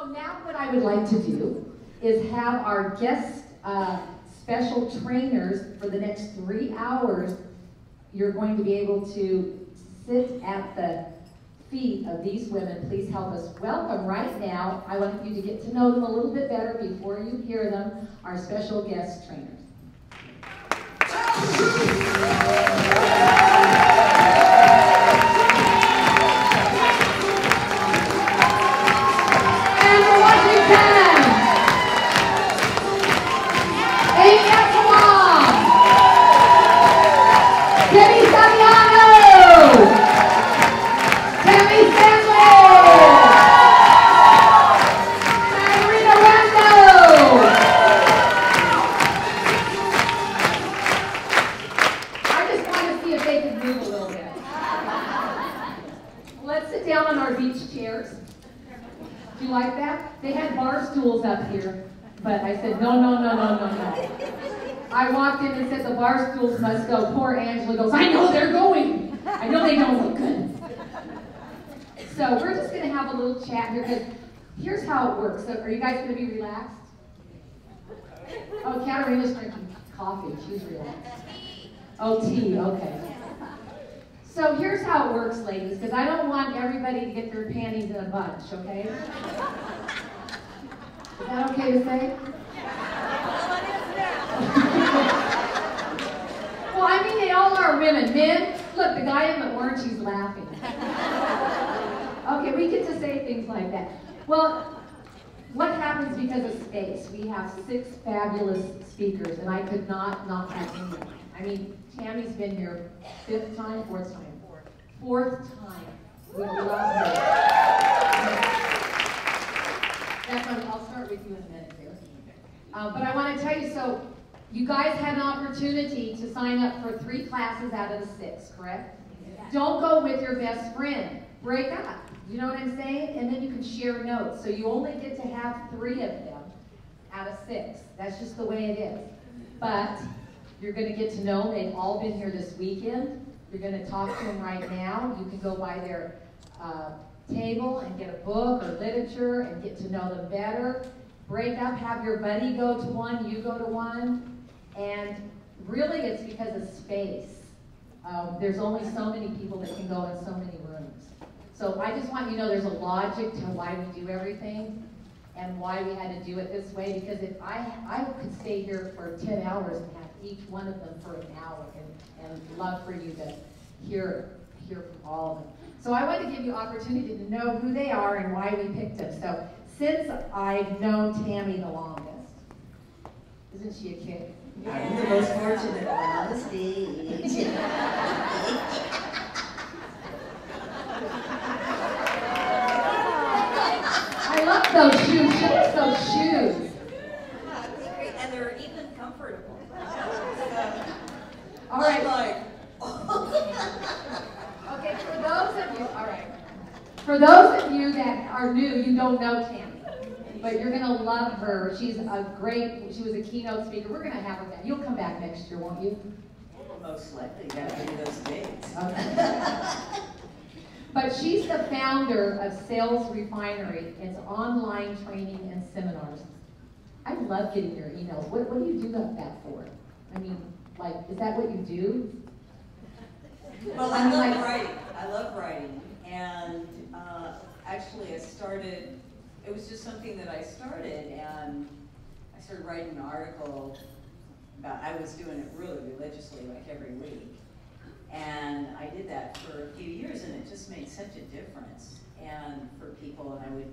So now what I would like to do is have our guest special trainers for the next 3 hours. You're going to be able to sit at the feet of these women. Please help us welcome right now. I want you to get to know them a little bit better before you hear them, our special guest trainers. I walked in and said the bar stools must go. Poor Angela goes, I know they're going. I know they don't look good. So we're just going to have a little chat here because here's how it works. So are you guys going to be relaxed? Oh, Katarina's drinking coffee. She's relaxed. Oh, tea. Okay. So here's how it works, ladies, because I don't want everybody to get their panties in a bunch, okay? Is that okay to say? Well, I mean, they all are women. Men, look, the guy in the orange, he's laughing. Okay, we get to say things like that. Well, what happens because of space? We have 6 fabulous speakers, and I could not have anyone. I mean, Tammy's been here 5th time, 4th time? 4th time. We love her. That's one. I'll start with you in a minute here. But I want to tell you, so you guys had an opportunity to sign up for 3 classes out of the 6, correct? Yeah. Don't go with your best friend. Break up. You know what I'm saying? And then you can share notes. So you only get to have 3 of them out of 6. That's just the way it is. But you're going to get to know them. They've all been here this weekend. You're going to talk to them right now. You can go by their table and get a book or literature and get to know them better. Break up, have your buddy go to one, you go to one, and really it's because of space. There's only so many people that can go in so many rooms. So I just want you to know there's a logic to why we do everything and why we had to do it this way, because if I could stay here for 10 hours and have each one of them for an hour and love for you to hear from all of them. So I want to give you opportunity to know who they are and why we picked them. So since I've known Tammy the longest, isn't she a kid? I'm the most fortunate one on the stage. I love those shoes. Show us those shoes. And they're even comfortable. All right. Like, okay, for those of you, all right. For those of you that are new, you don't know Tammy, but you're going to love her. She was a keynote speaker. We're going to have her back. You'll come back next year, won't you? most likely, you gotta give me those dates. Okay. But she's the founder of Sales Refinery. It's online training and seminars. I love getting your emails. What do you do that for? I mean, like, is that what you do? Well, I love writing. I love writing. And actually it was just something that I started, and I started writing an article about, I was doing it really religiously, like every week. And I did that for a few years, and it just made such a difference. And for people, and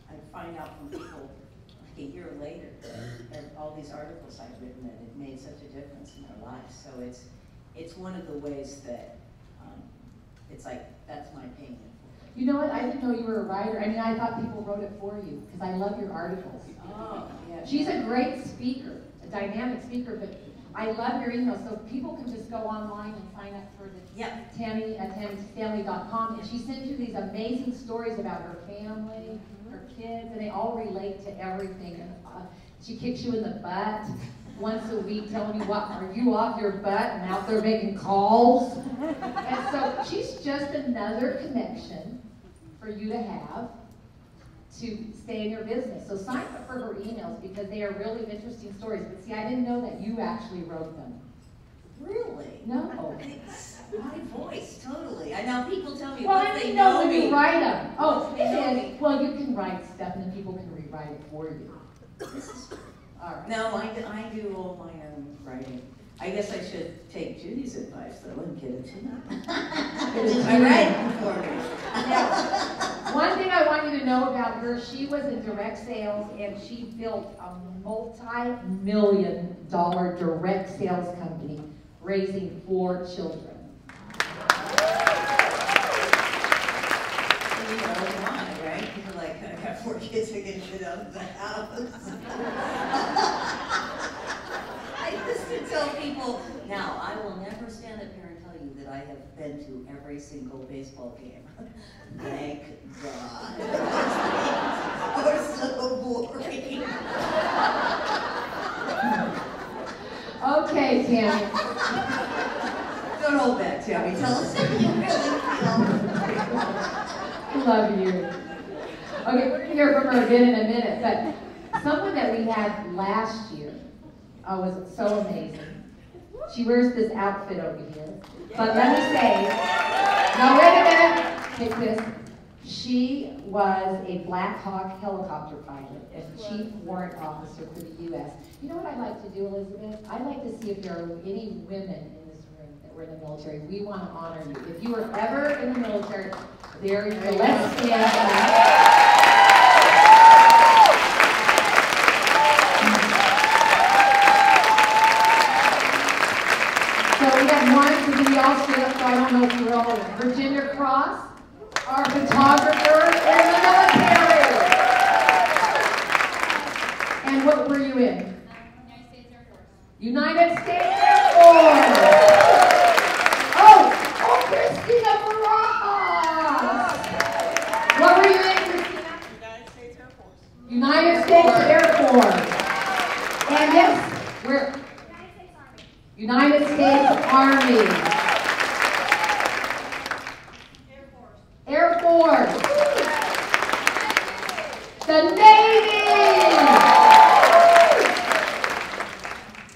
I'd find out from people like a year later, that all these articles I'd written, that it made such a difference in their lives. So it's one of the ways that it's like, that's my payment. You know what? I didn't know you were a writer. I mean, I thought people wrote it for you, because I love your articles. Oh, yeah. She's a great speaker, a dynamic speaker, but I love your emails, so people can just go online and sign up for the Tammy at TammyStanley.com, and she sends you these amazing stories about her family, her kids, and they all relate to everything. And she kicks you in the butt once a week, telling you, what, are you off your butt and out there making calls? And so she's just another connection for you to have to stay in your business. So sign up for her emails because they are really interesting stories. But see, I didn't know that you actually wrote them. Really? No. It's my voice, totally. I know people tell me Well, once I they mean, know when me. you write them. Oh, They know it me. is. Well, you can write stuff and then people can rewrite it for you. All right. No, I do all my own writing. I guess I should take Judy's advice though and get it to me. I write for me. Now, one thing I want you to know about her, she was in direct sales and she built a multi-million-dollar direct sales company raising 4 children. You know, why, right? You're like, I got 4 kids, I can get out of the house. I used to tell people, now, I will never stand up here and tell you that I have been to every single baseball game. Thank God. Or so boring. Okay, Tammy. Don't hold back, Tammy. Tell us how you really feel. I love you. Okay, we're going to hear from her again in a minute, but someone that we had last year was so amazing. She wears this outfit over here, but let me say, no, wait a minute, take this. She was a Black Hawk helicopter pilot and chief warrant officer for the U.S. You know what I'd like to do, Elizabeth? I'd like to see if there are any women in this room that were in the military. We want to honor you. If you were ever in the military, there you go. Let's stand up. So we have one, so we all stood up, so I don't know if you're all Virginia Cross, our photographer in the military. And what were you in? United States Air Force. United States Air Force. Oh, Christina Barajas. What were you in, Christina? United States Air Force. United States Air Force. And yes, we're United States Army. United States Army. Air Force. Air Force. The Navy.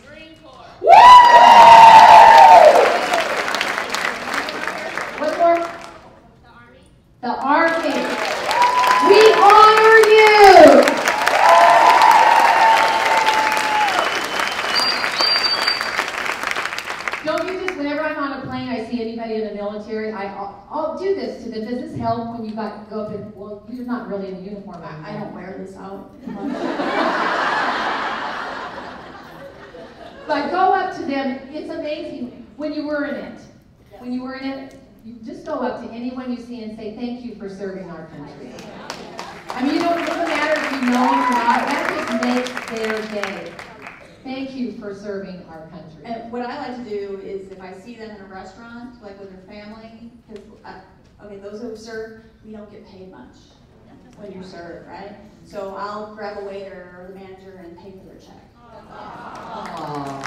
Marine Corps. Woo! What more? The Army. The Army. We honor you. Don't you just, whenever I'm on a plane, I see anybody in the military, I'll do this to them. Does this help when you go up and, well, you're not really in a uniform anymore. I don't wear this out. But go up to them. It's amazing when you were in it. When you were in it, you just go up to anyone you see and say, thank you for serving our country. I mean, it doesn't matter if you know them or not. That just makes their day. Thank you for serving our country. And what I like to do is if I see them in a restaurant, like with their family, because, okay, those who serve, we don't get paid much when you serve, right? So I'll grab a waiter or the manager and pay for their check. Aww.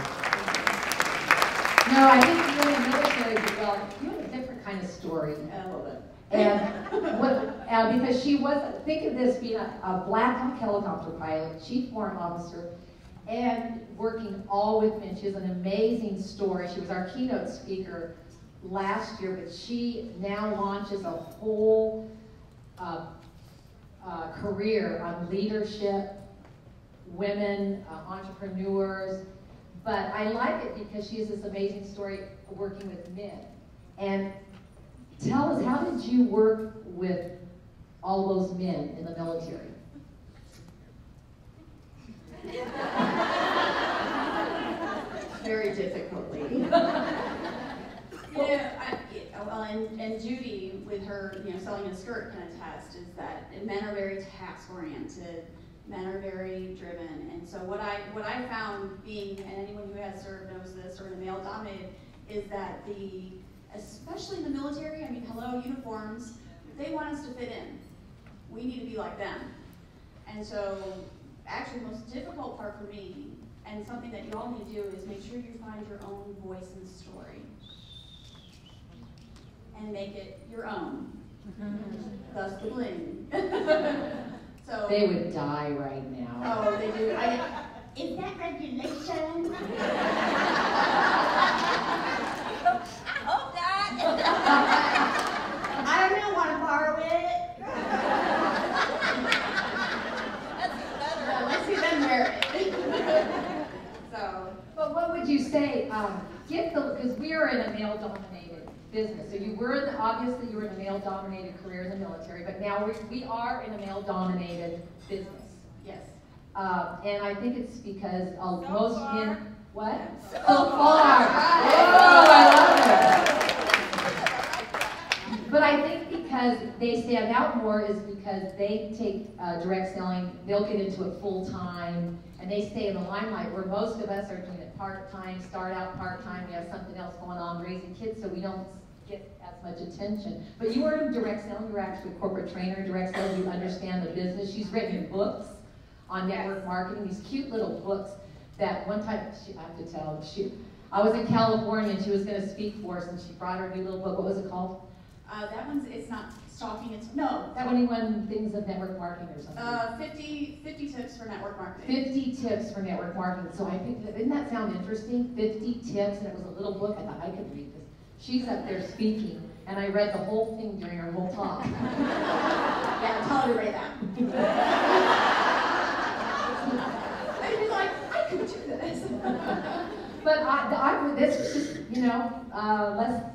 No, I think you're in the military, well, you have a different kind of story. A little bit. And because she was, think of this, being a Black Hawk helicopter pilot, chief warrant officer, and working all with men. She has an amazing story. She was our keynote speaker last year, but she now launches a whole career on leadership, women, entrepreneurs. But I like it because she has this amazing story working with men. And tell us, how did you work with all those men in the military? Very difficultly. And Judy, with her, selling a skirt kind of test, is that men are very task-oriented. Men are very driven. And so what I found being, and anyone who has served knows this, or in a male-dominated, is that especially in the military, I mean, hello, uniforms, they want us to fit in. We need to be like them. And so, actually, the most difficult part for me, and something that you all need to do, is make sure you find your own voice and story. And make it your own. Thus the bling. So They would die right now. oh, they do. Is that regulation? Hope not. I don't want to borrow it. That's better. Let's see them wear it. So, But what would you say, because we are in a male-dominated business. So you were, obviously you were in a male-dominated career in the military, but now we are in a male-dominated business. yes. And I think it's because most far. men, what? So far. far. Right. Oh, I love it. But I think because they stand out more is because they take direct selling, they'll get into it full time, and they stay in the limelight, where most of us are doing it part-time, start out part-time, we have something else going on, raising kids, so we don't get as much attention. But you were in direct selling, you were actually a corporate trainer in direct selling, you understand the business. She's written books on network marketing, these cute little books that one time, I have to tell, I was in California and she was going to speak for us, and she brought her new little book. What was it called? That one's, it's not stalking, it's, no. That one, he won things of network marketing or something. 50 tips for network marketing. 50 tips for network marketing. So I picked it, didn't that sound interesting? 50 tips, and it was a little book. I thought I could read this. She's up there speaking, and I read the whole thing during her whole talk. Yeah, tell her to write that. I'd be like, I could do this. But this was just, you know,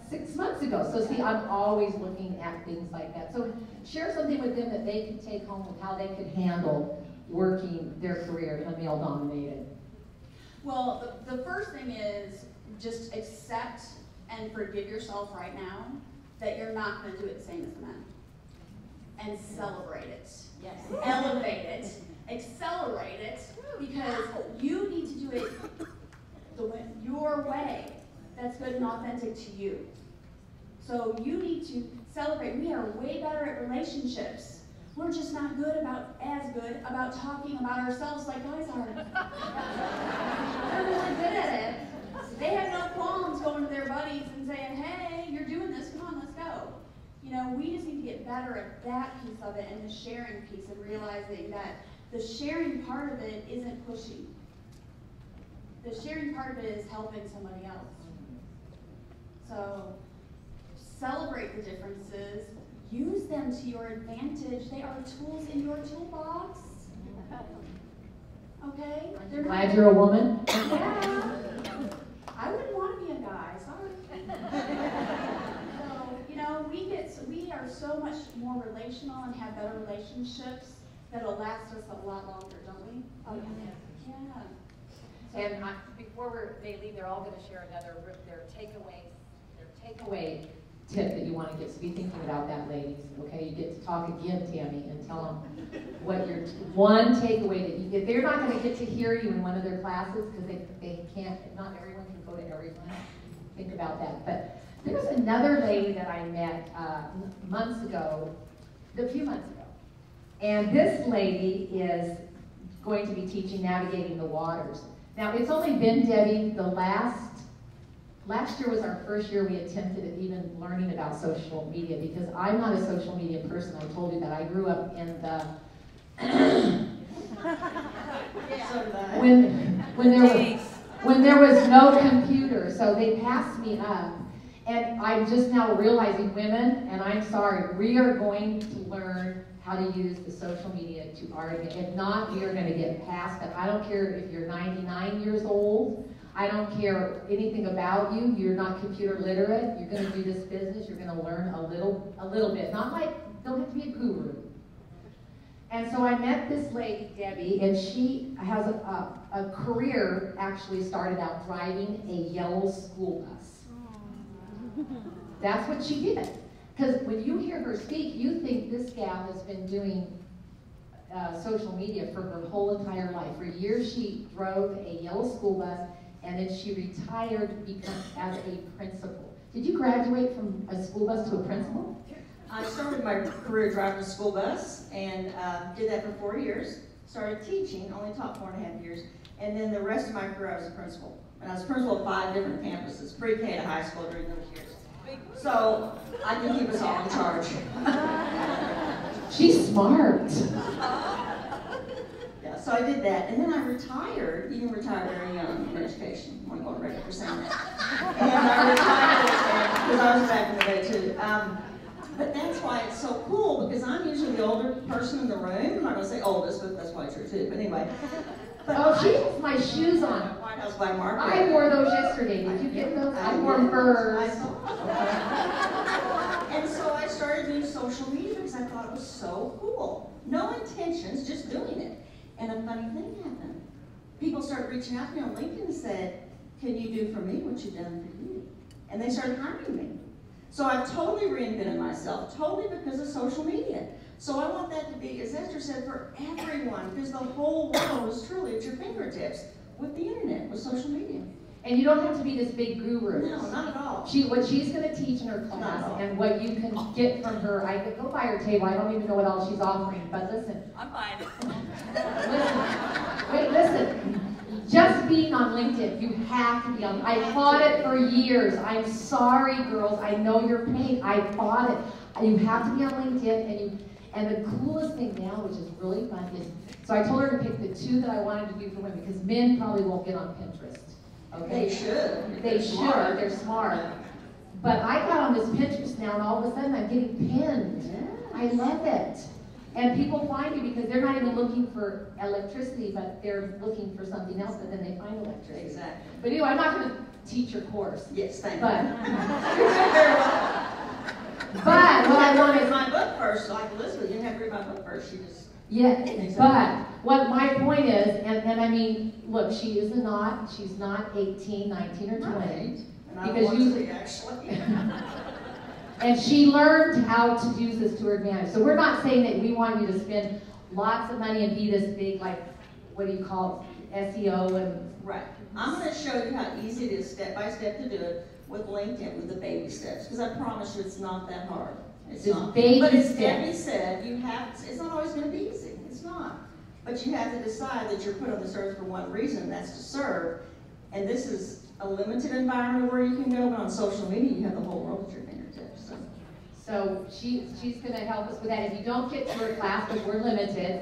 6 months ago. So see, I'm always looking at things like that. So share something with them that they can take home with how they could handle working their career in a male-dominated. Well, the first thing is just accept and forgive yourself right now that you're not going to do it the same as the men. And celebrate it. Yes. Elevate it. Accelerate it. Because you need to do it your way that's good and authentic to you. So you need to celebrate. We are way better at relationships. We're just not as good about talking about ourselves like guys are. They're really good at it. They have no qualms going to their buddies and saying, hey, you're doing this, come on, let's go. You know, we just need to get better at that piece of it and the sharing piece, and realizing that the sharing part of it isn't pushing. The sharing part of it is helping somebody else. So celebrate the differences. Use them to your advantage. They are tools in your toolbox. Okay? They're not- Glad you're a woman? Yeah. I wouldn't want to be a guy, sorry. So, you know, we are so much more relational and have better relationships that'll last us a lot longer, don't we? Oh, yeah. Yeah. And before they leave, they're all going to share their takeaway tip that you want to get. So be thinking about that, ladies. Okay, you get to talk again, Tammy, and tell them what your one takeaway that you get. They're not going to get to hear you in one of their classes because they can't. Not everyone can go to every one. Think about that. But there was another lady that I met a few months ago, and this lady is going to be teaching navigating the waters. Now, it's only been, Debbie, last year was our first year we attempted at even learning about social media, because I'm not a social media person. I told you that I grew up in the, when there was no computer, so they passed me up. And I'm just now realizing, women, and I'm sorry, we are going to learn how to use the social media to our advantage. If not, we are going to get past it. I don't care if you're 99 years old. I don't care anything about you. You're not computer literate. You're going to do this business. You're going to learn a little bit. Not like, don't have to be a guru. And so I met this lady, Debbie, and she has a career, actually started out driving a yellow school bus. That's what she did. Because when you hear her speak, you think this gal has been doing social media for her whole entire life. For years, she drove a yellow school bus, and then she retired as a principal. Did you graduate from a school bus to a principal? I started my career driving a school bus and did that for 4 years. Started teaching, only taught 4.5 years, and then the rest of my career I was a principal. And I was principal of 5 different campuses, pre-K to high school during those years. So I can keep us all in charge. She's smart. So I did that, and then I retired. You can retire very young in education. I'm going to record for saying that. And I retired because I was back in the day too. But that's why it's so cool, because I'm usually the older person in the room. I'm not going to say oldest, but that's probably true too. But anyway. But Oh, she has my shoes on. White House by Mark. I wore those yesterday. Did you get those? I wore furs. I saw. And so I started doing social media because I thought it was so cool. No intentions, just doing it. And a funny thing happened. People started reaching out to me on LinkedIn and said, "Can you do for me what you've done for you?" And they started hiring me. So I've totally reinvented myself, totally because of social media. So I want that to be, as Esther said, for everyone, because the whole world is truly at your fingertips with the internet, with social media. And you don't have to be this big guru. No, not at all. What she's going to teach in her class and what you can get from her, I could go by her table. I don't even know what else she's offering, but listen. I'm fine. Listen. Just being on LinkedIn, you have to be on. I fought it for years. I'm sorry, girls. I know your pain. I fought it. You have to be on LinkedIn, and the coolest thing now, which is really fun, is so I told her to pick the 2 that I wanted to do for women, because men probably won't get on Pinterest. Okay? They should. They should. They're smart. But I got on this Pinterest now, and all of a sudden I'm getting pinned. I love it. And people find you because they're not even looking for electricity, but they're looking for something else, but then they find electricity. Exactly. But anyway, I'm not going to teach your course. Yes, thank But, you. You're very welcome. but what I want is... my book first, like Elizabeth, you didn't have to read my book first. She just... Yeah, Exactly. but what my point is, and I mean, look, she's not 18, 19, or 20. Right. And I Because want you- to be actually. And she learned how to use this to her advantage. So we're not saying that we want you to spend lots of money and be this big, like, what do you call it, SEO and... Right. I'm going to show you how easy it is step by step to do it with LinkedIn, with the baby steps, because I promise you it's not that hard. It's Just not. baby But as steps. Debbie said, it's not always going to be easy. It's not. But you have to decide that you're put on this earth for one reason, and that's to serve. And this is a limited environment where you can go, but on social media, you have the whole world at your fingertips. So she's going to help us with that. If you don't get to her class, because we're limited,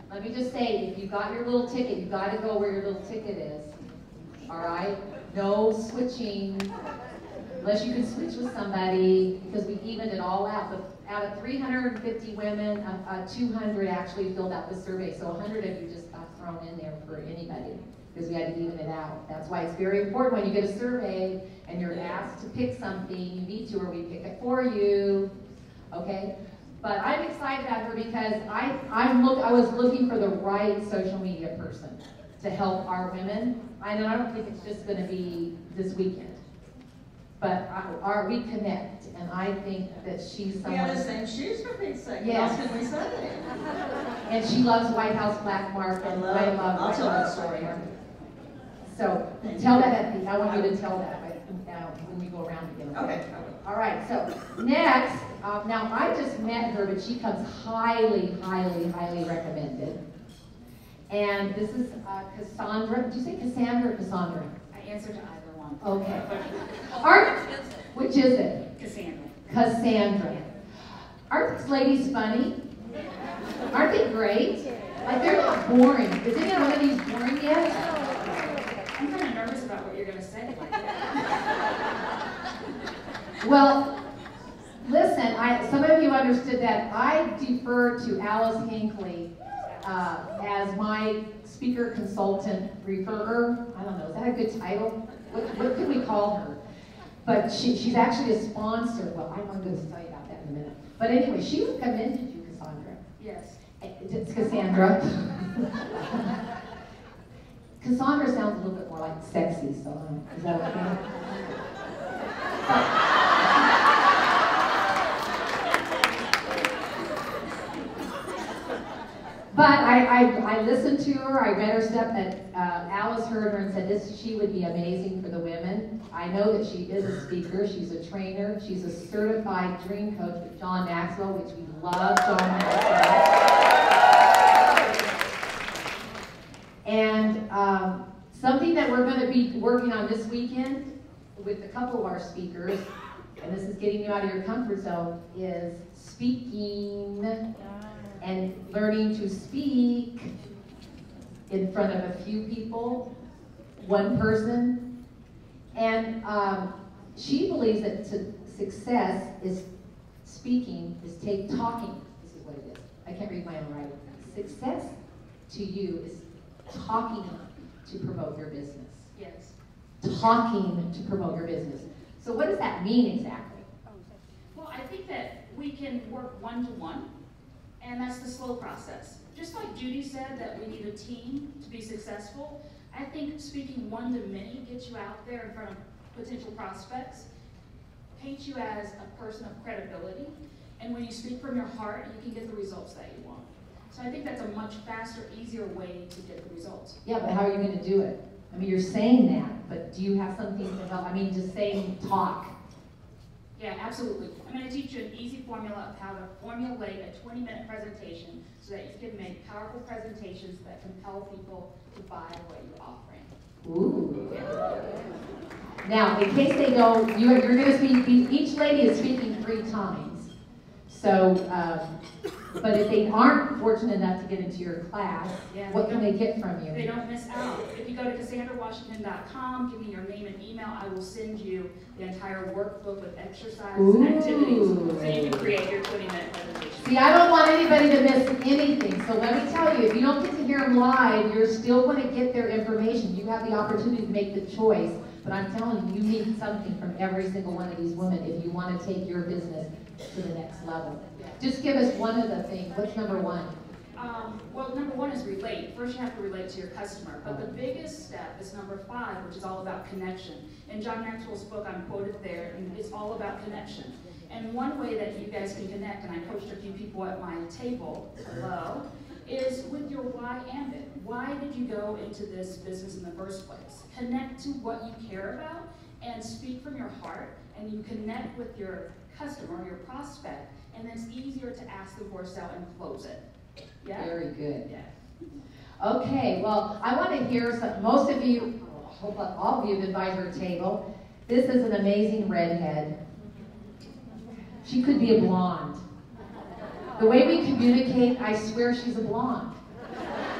let me just say, if you got your little ticket, you got to go where your little ticket is. All right? No switching, unless you can switch with somebody, because we evened it all out. But out of 350 women, 200 actually filled out the survey. So 100 of you just got thrown in there for anybody, because we had to even it out. That's why it's very important when you get a survey and you're asked to pick something, you need to, or we pick it for you, okay? But I'm excited about her because I was looking for the right social media person to help our women. I don't think it's just going to be this weekend, but we connect, and I think that she's someone. We have the same shoes for Pete's sake. Yes. What else can we say? And she loves White House Black Mark, and I love I'll White tell that House story. Black Mark. So tell that at the, I want you to tell that when we go around again. Okay. All right, so next, now I just met her, but she comes highly, highly, highly recommended. And this is Cassandra. Did you say Cassandra or Cassandra? I answer to either one. Okay. Which is it? Which is it? Cassandra. Cassandra. Aren't these ladies funny? Aren't they great? Like, they're not boring. Is any one of these boring yet? I'm kind of nervous about what you're going to say like that. Well, listen, some of you understood that I defer to Alice Hinckley as my speaker consultant referrer. I don't know, is that a good title? What could we call her? But she's actually a sponsor. Well, I'm going to tell you about that in a minute. But anyway, she recommended you, Cassandra. Yes. It's Cassandra. Cassandra sounds a little bit more like sexy, so is that okay? But I listened to her, I read her stuff, and Alice heard her and said she would be amazing for the women. I know that she is a speaker, she's a trainer, she's a certified dream coach with John Maxwell, which we love John Maxwell. And something that we're going to be working on this weekend with a couple of our speakers, and this is getting you out of your comfort zone, is speaking and learning to speak in front of a few people, one person, and she believes that success is speaking, is talking. This is what it is. I can't read my own writing. Success to you is talking to promote your business. Yes. Talking to promote your business. So what does that mean exactly? Well, I think that we can work one-to-one, and that's the slow process. Just like Judy said that we need a team to be successful, I think speaking one-to-many gets you out there in front of potential prospects, paints you as a person of credibility, and when you speak from your heart, you can get the results that you want. So I think that's a much faster, easier way to get the results. Yeah, but how are you going to do it? I mean, you're saying that, but do you have something to help? I mean, just saying talk. Yeah, absolutely. I'm going to teach you an easy formula of how to formulate a 20-minute presentation so that you can make powerful presentations that compel people to buy what you're offering. Ooh. Now, in case they don't, you're going to speak, each lady is speaking 3 times. So, but if they aren't fortunate enough to get into your class, what can they get from you? They don't miss out. If you go to CassandraWashington.com, give me your name and email, I will send you the entire workbook with exercises and activities so you can create your 20-minute presentation. See, I don't want anybody to miss anything. So let me tell you, if you don't get to hear them live, you're still going to get their information. You have the opportunity to make the choice. But I'm telling you, you need something from every single one of these women if you want to take your business to the next level. Just give us one of the things. What's number one? Well, number one is relate. First, you have to relate to your customer. But the biggest step is number 5, which is all about connection. In John Maxwell's book, I'm quoted there, and it's all about connection. And one way that you guys can connect, and I coached a few people at my table, hello, is with your why ambit. Why did you go into this business in the first place? Connect to what you care about and speak from your heart, and you connect with your customer, your prospect, and then it's easier to ask them for a sale and close it. Yeah? Very good. Yeah. Okay, well, I want to hear some, most of you, I hope all of you have advised her table. This is an amazing redhead. She could be a blonde. The way we communicate, I swear she's a blonde.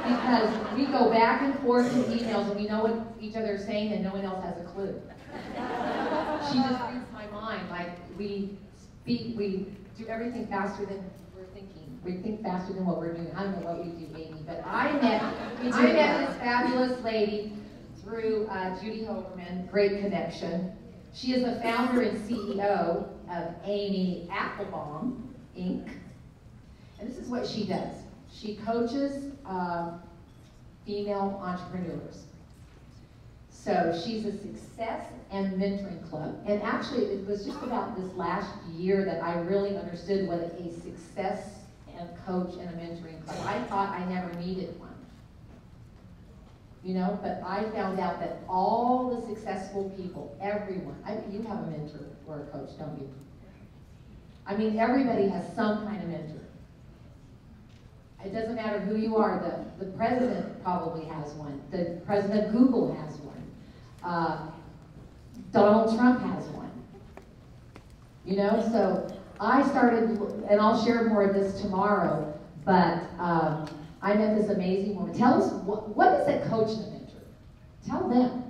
Because we go back and forth in emails and we know what each other is saying and no one else has a clue. She just reads my mind. Like, we speak, we do everything faster than we're thinking. We think faster than what we're doing. I don't know what we do, Amy, but I met this fabulous lady through Judy Hoberman, great connection. She is the founder and CEO of Amy Applebaum, Inc. And this is what she does. She coaches female entrepreneurs. So she's a success and mentoring club. And actually, it was just about this last year that I really understood what a success and coach and a mentoring club. I thought I never needed one. You know, but I found out that all the successful people, everyone, you have a mentor or a coach, don't you? I mean, everybody has some kind of mentor. It doesn't matter who you are. The president probably has one. The president of Google has one. Donald Trump has one. You know, so I started, and I'll share more of this tomorrow, but I met this amazing woman. Tell us, what is a coach and a mentor? Tell them.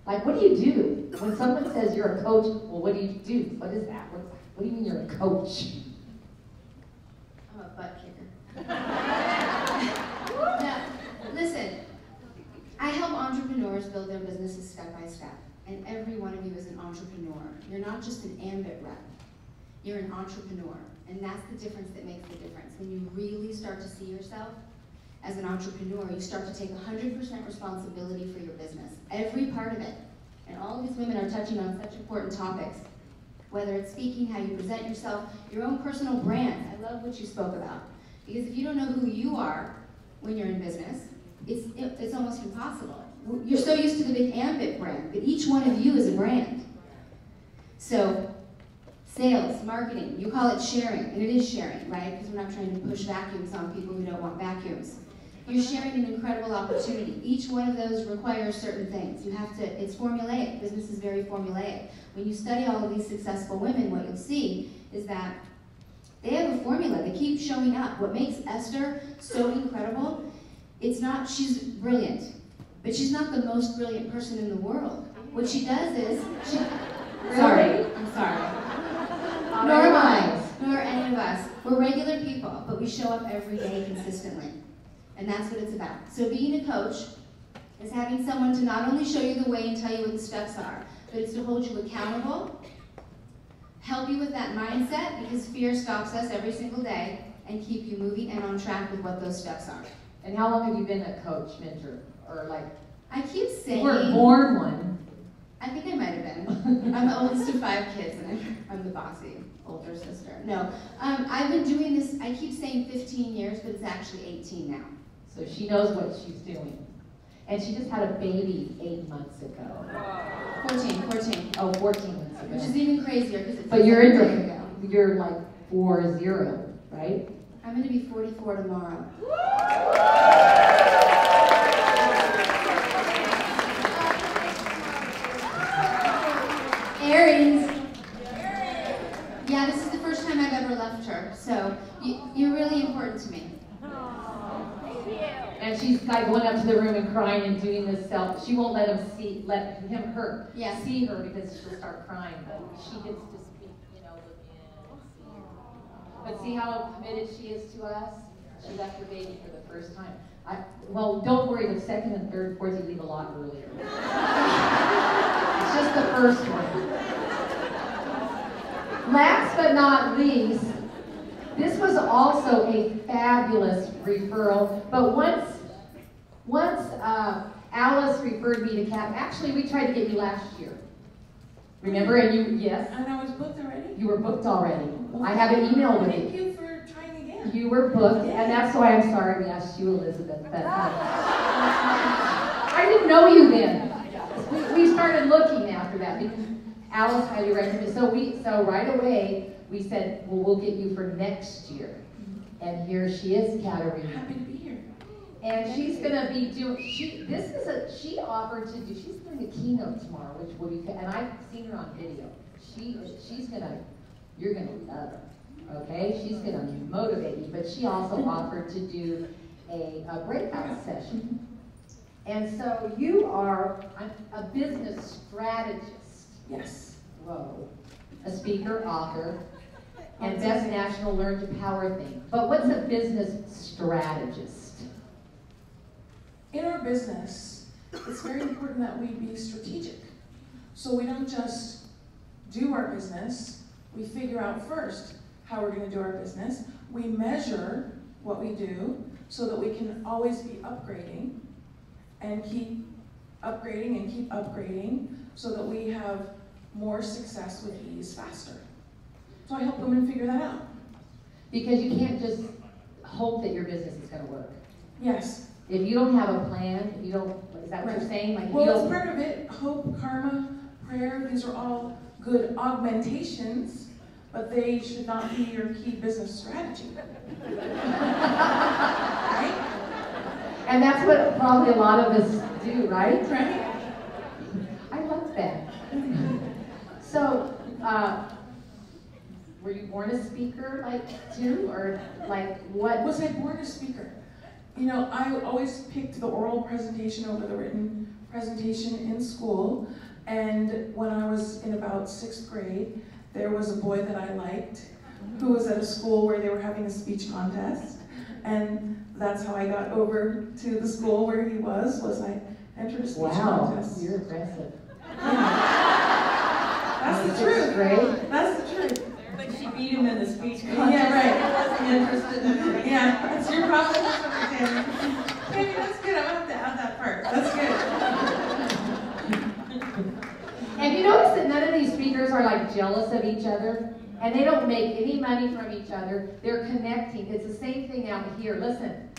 Like, what do you do? When someone says you're a coach, well, what do you do? What is that? What do you mean you're a coach? I'm a butt kicker. Now, listen, I help entrepreneurs build their businesses step by step, and every one of you is an entrepreneur. You're not just an ambit rep, you're an entrepreneur, and that's the difference that makes the difference. When you really start to see yourself as an entrepreneur, you start to take 100% responsibility for your business, every part of it. And all of these women are touching on such important topics, whether it's speaking, how you present yourself, your own personal brand. I love what you spoke about. Because if you don't know who you are when you're in business, it's almost impossible. You're so used to the big ambit brand, but each one of you is a brand. So, sales, marketing, you call it sharing, and it is sharing, right? Because we're not trying to push vacuums on people who don't want vacuums. You're sharing an incredible opportunity. Each one of those requires certain things. You have to, it's formulaic. Business is very formulaic. When you study all of these successful women, what you'll see is that they have a formula. They keep showing up. What makes Esther so incredible It's not, she's brilliant, but she's not the most brilliant person in the world. What she does is, sorry, I'm sorry. Nor am I, nor any of us. We're regular people, but we show up every day consistently. And that's what it's about. So being a coach is having someone to not only show you the way and tell you what the steps are, but it's to hold you accountable, help you with that mindset, because fear stops us every single day, and keep you moving and on track with what those steps are. And how long have you been a coach, mentor, or like? I keep saying. You were born one. I think I might have been. I'm the oldest of 5 kids, and I'm the bossy older sister. No, I've been doing this, I keep saying 15 years, but it's actually 18 now. So she knows what she's doing. And she just had a baby 8 months ago. 14. Oh, 14 months ago. Which is even crazier, because it's But you're a in year ago. you're like 40, right? I'm going to be 44 tomorrow. Aries. Yeah, this is the first time I've ever left her, so you're really important to me. And she's like going up to the room and crying and doing this self. She won't let her see her because she'll start crying. But she gets to speak, look in and see her. But see how committed she is to us? She left her baby for the first time. Well, don't worry, the second and third, fourth, you leave a lot earlier. It's just the first one. Last but not least, this was also a fabulous referral, but once Alice referred me to Cap, actually we tried to get you last year. Remember? And you, yes? And I was booked already? You were booked already. I have an email with you. Thank you for trying again. You were booked, and that's why I'm sorry we asked you, Elizabeth. But, I didn't know you then. We started looking after that because Alice highly recommended. So right away we said, well, we'll get you for next year. And here she is, Katerina. Happy to be here. And she's gonna be doing. She offered to do. She's doing a keynote tomorrow, which will be. And I've seen her on video. She's gonna. You're gonna love her. Okay, she's gonna motivate you. But she also offered to do a breakout session. And so you are a business strategist. Yes. Whoa. A speaker, author, and Best National Learn to Power thing. But what's a business strategist? In our business, it's very important that we be strategic. So we don't just do our business, we figure out first how we're going to do our business. We measure what we do so that we can always be upgrading and keep upgrading so that we have more success with ease faster. So I help women figure that out. Because you can't just hope that your business is going to work. Yes. If you don't have a plan, if you don't, is that what you're saying? Like, well, it's part of it. Hope, karma, prayer, these are all good augmentations, but they should not be your key business strategy. Right? And that's what probably a lot of us do, right? Right? I love that. So, were you born a speaker, like, too? Or, like, what? Was I born a speaker? You know, I always picked the oral presentation over the written presentation in school. And when I was in about 6th grade, there was a boy that I liked who was at a school where they were having a speech contest. And that's how I got over to the school where he was I entered a speech contest. Wow, you're aggressive. That's the truth. Great. That's the truth. But she beat him in the speech contest. Yeah, right. I wasn't interested in her. Yeah, that's your problem. Tammy, that's good. I'm gonna have to add that part. That's good. And you notice that none of these speakers are like jealous of each other, and they don't make any money from each other. They're connecting. It's the same thing out here. Listen,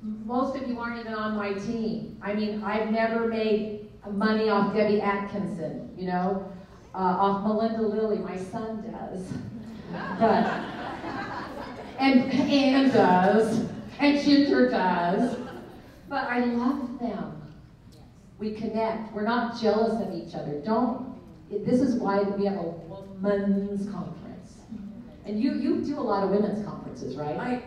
most of you aren't even on my team. I mean, I've never made money off Debbie Atkinson, off Melinda Lilly. My son does. But, and Ann does, and Ginger does. But I love them. We connect. We're not jealous of each other. This is why we have a women's conference. And you do a lot of women's conferences, right?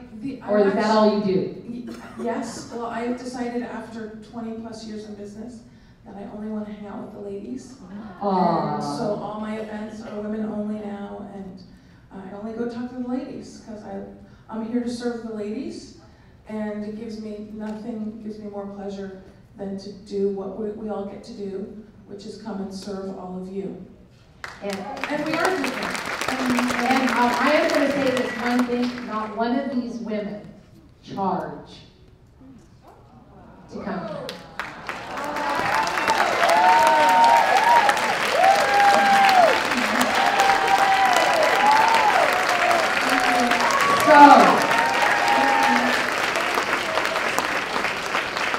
Or is that actually, all you do? Yes, well, I've decided after 20 plus years in business that I only want to hang out with the ladies. Aww. And so all my events are women only now, and I only go talk to the ladies because I'm here to serve the ladies, and it gives me nothing gives me more pleasure than to do what we all get to do, which is come and serve all of you. And we are different. And I am going to say this one thing, not one of these women charge to come here. So,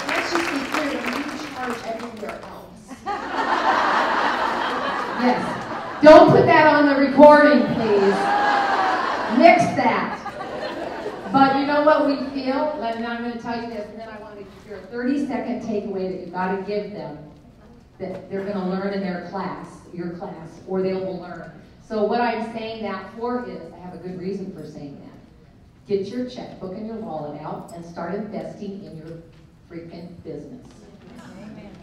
Let's just be clear, you charge everywhere else. yes. Don't put that on the recording, please. Nix that. But you know what we feel? And I'm going to tell you this, and then I want to hear a 30-second takeaway that you've got to give them that they're going to learn in their class, your class, or they will learn. So what I'm saying that for is, I have a good reason for saying that. Get your checkbook and your wallet out and start investing in your freaking business.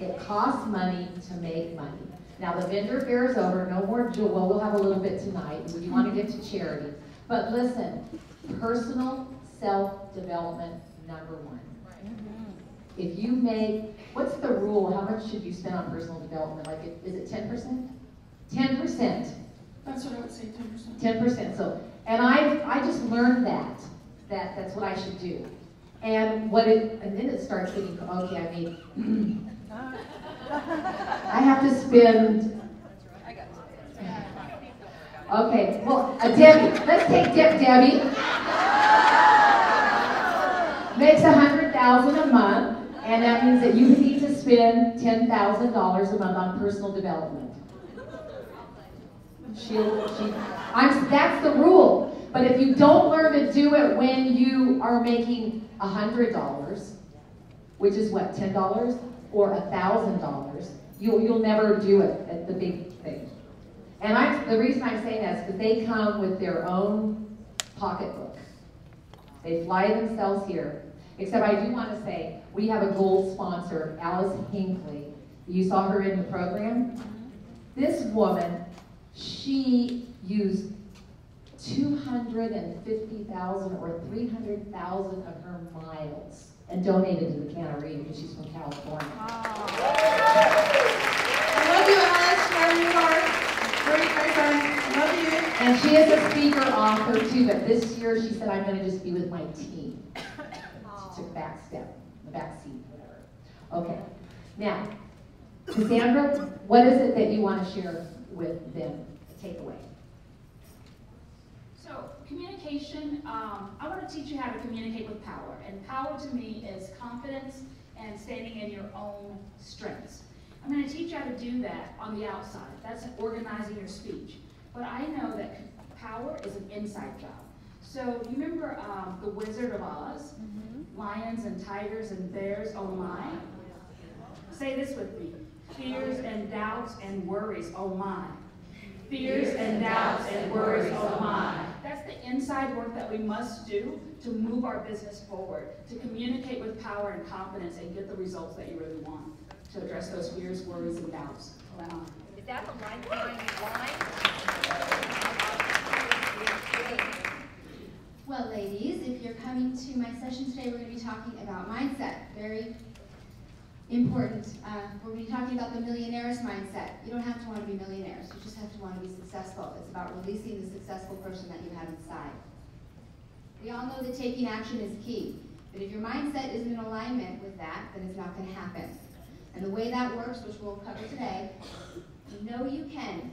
It costs money to make money. Now the vendor fair is over, no more jewel. Well, we'll have a little bit tonight. We want to give to charity. But listen, personal self-development, number one. If you make, what's the rule? How much should you spend on personal development? Like, is it 10%? 10%. That's what I would say, 10%. 10%. So, and I just learned that's what I should do. And and then it starts getting, okay, I mean, I have to spend. Okay, well, Debbie, let's take Debbie. Makes $100,000 a month, and that means that you need to spend $10,000 a month on personal development. That's the rule. But if you don't learn to do it when you are making $100, which is what, $10 or $1,000, you'll never do it at the big thing. And the reason I'm saying that is because they come with their own pocketbook. They fly themselves here. Except I do want to say, we have a gold sponsor, Alice Hinckley. You saw her in the program? This woman, she used 250,000 or 300,000 of her miles and donated to the cannery because she's from California. I love you, Alice. Wherever you are. Great, my friend. I love you. And she is a speaker, author too, but this year she said, I'm going to just be with my team. She took back step, the back seat, whatever. Okay. Now, Cassandra, what is it that you want to share with them? A takeaway. So communication, I want to teach you how to communicate with power. And power to me is confidence and standing in your own strengths. I'm going to teach you how to do that on the outside. That's organizing your speech. But I know that power is an inside job. So you remember the Wizard of Oz? Lions and tigers and bears, oh my. Say this with me. Fears and doubts and worries, oh my. Fears and doubts and worries, oh my. That's the inside work that we must do to move our business forward, to communicate with power and confidence and get the results that you really want, to address those fears, worries, and doubts. Is that the lifetime line? Well, ladies, if you're coming to my session today, we're going to be talking about mindset. Very important. We're going to be talking about the millionaire's mindset. You don't have to want to be millionaires. You just have to want to be successful. It's about releasing the successful person that you have inside. We all know that taking action is key. But if your mindset isn't in alignment with that, then it's not going to happen. And the way that works, which we'll cover today, know you can,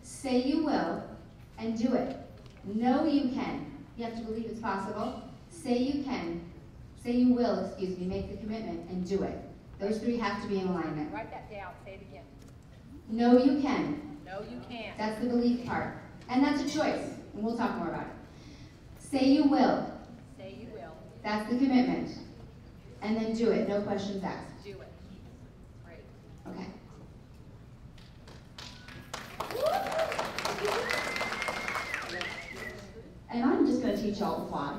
say you will, and do it. Know you can. You have to believe it's possible. Say you can, say you will, excuse me, make the commitment and do it. Those three have to be in alignment. Write that down. Say it again. Know you can. No, you can't. That's the belief part. And that's a choice, and we'll talk more about it. Say you will. Say you will. That's the commitment. And then do it, no questions asked. Do it. Great. Okay. And I'm just gonna teach y'all to fly.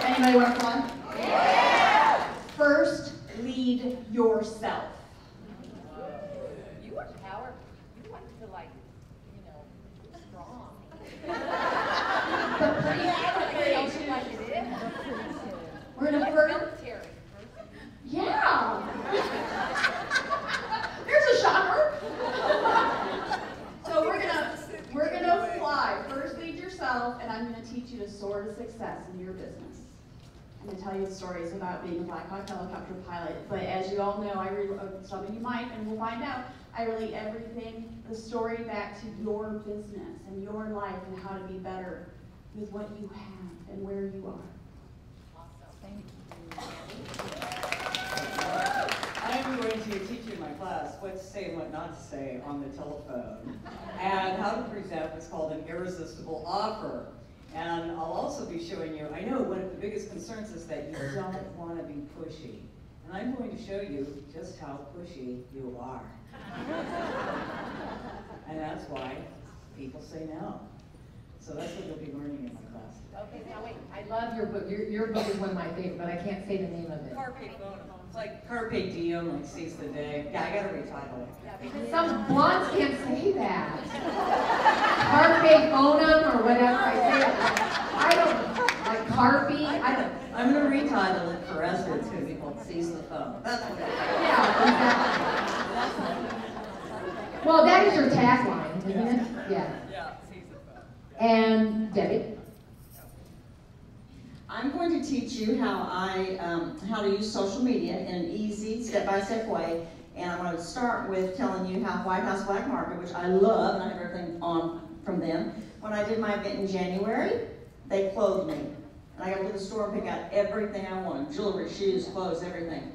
Anybody want to fly? Yeah. First, lead yourself. You are powerful. You want to like, you know, strong. But pretty Like it is. We're gonna Like first. military. Yeah. There's a shocker. So we're gonna fly. First, lead yourself, and I'm gonna teach you to soar to success in your business. I'm gonna tell you stories about being a Black Hawk helicopter pilot. But as you all know, some of you might, and we'll find out. I relate everything, the story, back to your business and your life and how to be better with what you have and where you are. Awesome. Thank you. I'm going to teach you in my class what to say and what not to say on the telephone, and how to present what's called an irresistible offer. And I'll also be showing you, I know one of the biggest concerns is that you don't want to be pushy. And I'm going to show you just how pushy you are. And that's why people say no. So that's what you'll be learning in my class today. Okay, now wait. I love your book. Your book is one of my favorite, but I can't say the name of it. Carpe bonum. It's like carpe diem, like seize the day. Yeah, I gotta retitle it. Yeah, because Some blondes can't say that. Carpe bonum or whatever I say it. I don't, like carpe, I don't. I'm gonna retitle it for Esther. It's gonna be called Seize the Phone. That's what it is. Yeah, exactly. Well, that is your tagline, isn't it? Yeah. Yeah, Seize the Phone. And Debbie? I'm going to teach you how to use social media in an easy, step-by-step way. And I'm going to start with telling you how White House Black Market, which I love, and I have everything on from them. When I did my event in January, they clothed me. And I got to go to the store and pick out everything I wanted. Jewelry, shoes, clothes, everything.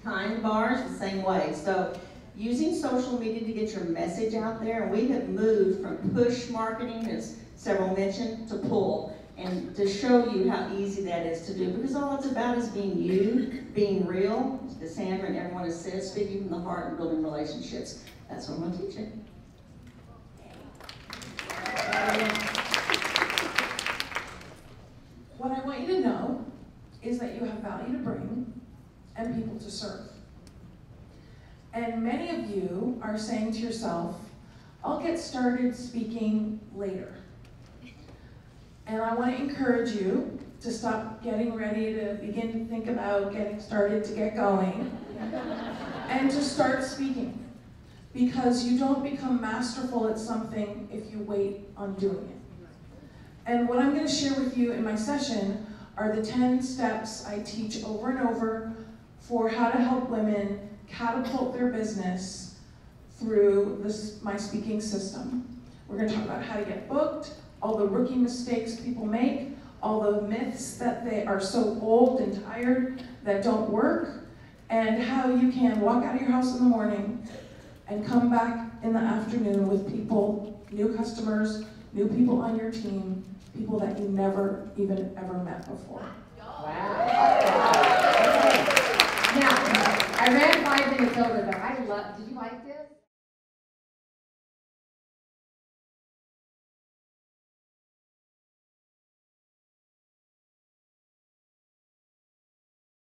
Kind bars, the same way. So using social media to get your message out there, and we have moved from push marketing, as several mentioned, to pull. And to show you how easy that is to do, because all it's about is being you, being real, as Sandra and everyone has said, speaking from the heart and building relationships. That's what I'm going to teach you. What I want you to know is that you have value to bring and people to serve. And many of you are saying to yourself, I'll get started speaking later. And I want to encourage you to stop getting ready to begin to think about getting started to get going and to start speaking, because you don't become masterful at something if you wait on doing it. And what I'm going to share with you in my session are the 10 steps I teach over and over for how to help women catapult their business through my speaking system. We're going to talk about how to get booked, all the rookie mistakes people make, all the myths that they are so old and tired that don't work, and how you can walk out of your house in the morning and come back in the afternoon with people, new customers, new people on your team, people that you never even ever met before. Wow. Now, I ran 5 minutes over, but did you like this?